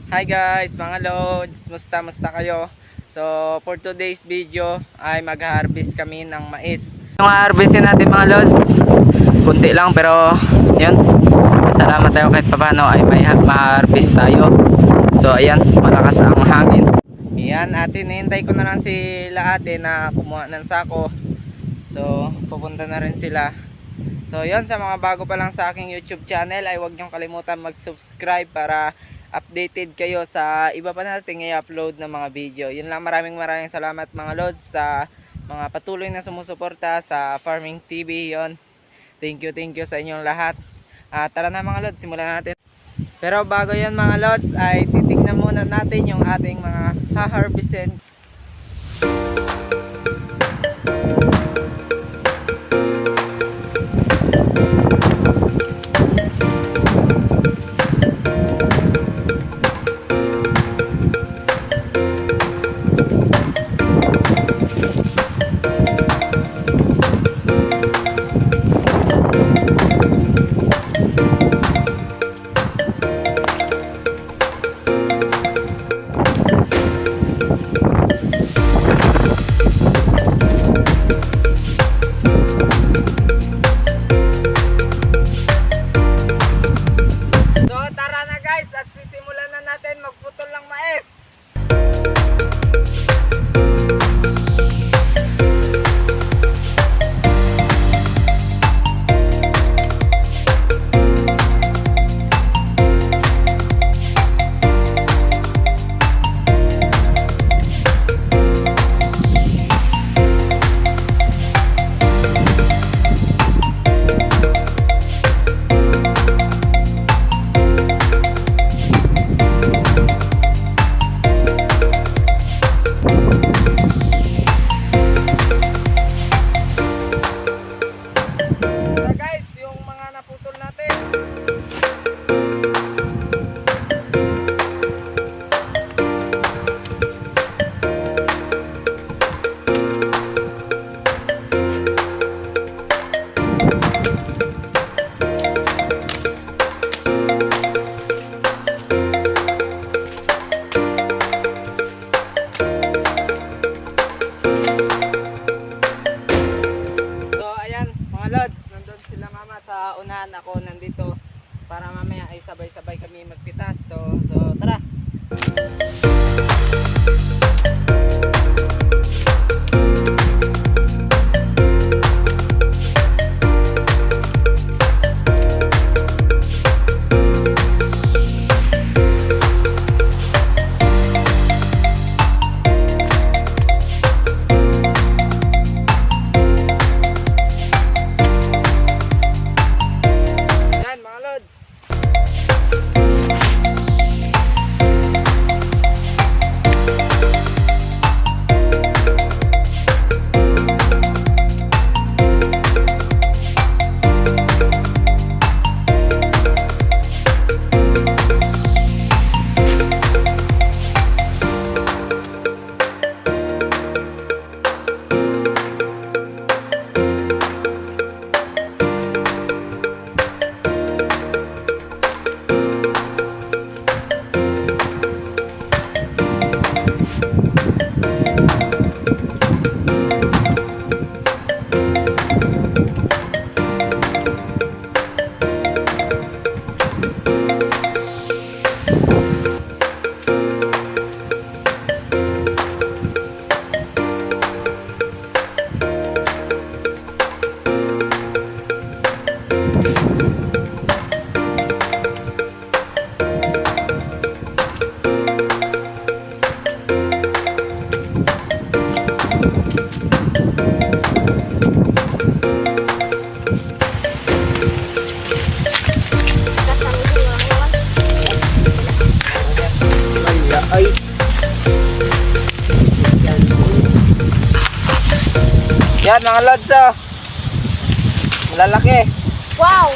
Hi guys, mga lods, musta kayo? So for today's video ay mag-harvest kami ng mais. Yung harvestin natin mga lods, kunti lang pero yun, salamat tayo kahit paano ay may ma-harvest tayo. So ayan, malakas ang hangin. Ayan, atin hintay ko na lang sila ate na kumuha ng sako. So pupunta na rin sila. So yun, sa mga bago pa lang sa aking YouTube channel ay huwag niyong kalimutan mag-subscribe para updated kayo sa iba pa nating i-upload ng mga video. Yun lang, maraming salamat mga lods sa mga patuloy na sumusuporta sa Farming TV. Yun, thank you sa inyong lahat. Tara na mga lods, simulan natin. Pero bago yun mga lods ay titignan muna natin yung ating mga ha-harvestin. Magputol ng mais. Unahan ako nandito para mamaya ay sabay-sabay kami magpitas so tara. Yan mga lods, oh. Malalaki. Wow!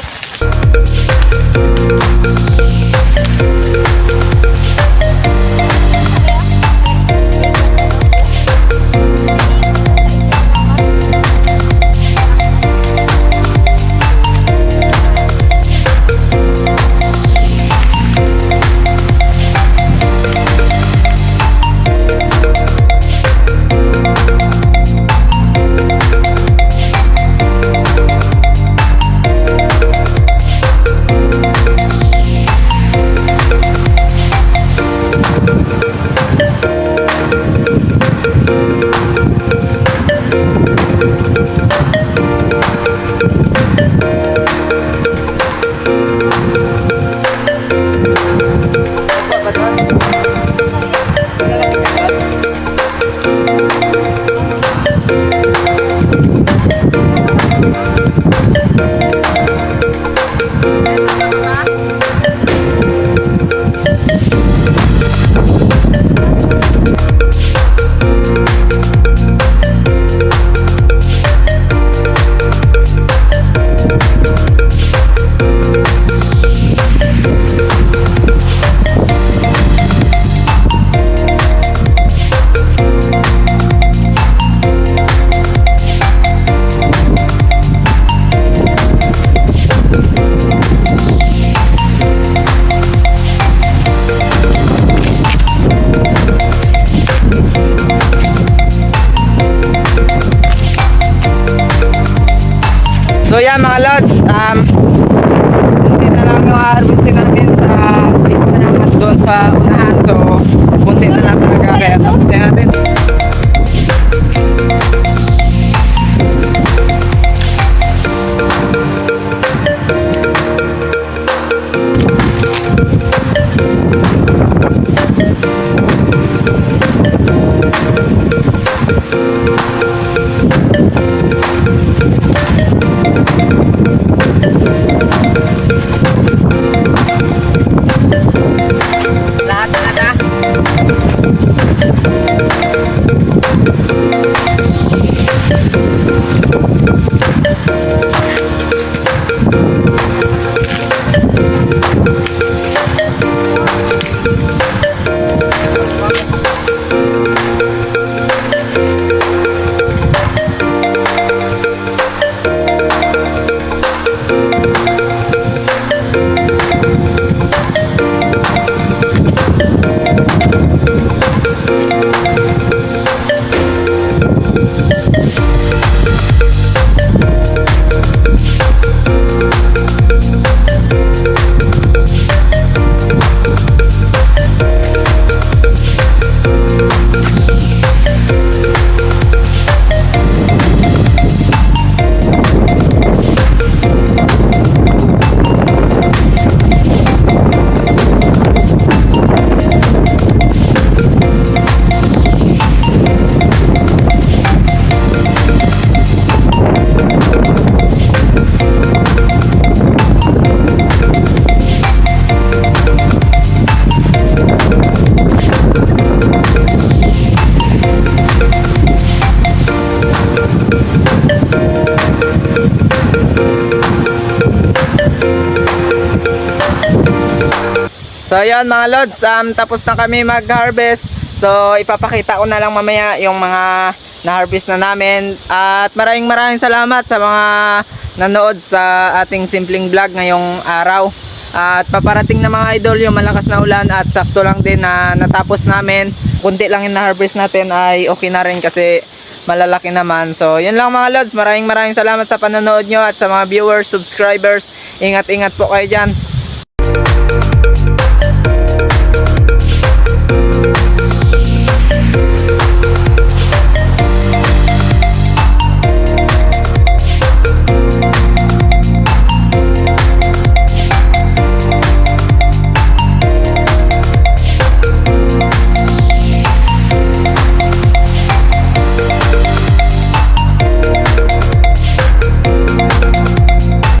ayan mga lods, kunti na lang yung harvestin namin sa dito na naman doon sa unahan. So kunti na lang talaga kaya tapusin natin. Lahat na na. So ayan mga lods, tapos na kami mag-harvest. So ipapakita ko na lang mamaya yung mga na-harvest na namin. At maraming salamat sa mga nanood sa ating simpleng vlog ngayong araw. At paparating na mga idol yung malakas na ulan at sakto lang din na natapos namin. Kunti lang yung na-harvest natin ay okay na rin kasi malalaki naman. So yun lang mga lods, maraming salamat sa panonood nyo at sa mga viewers, subscribers. Ingat po kayo dyan.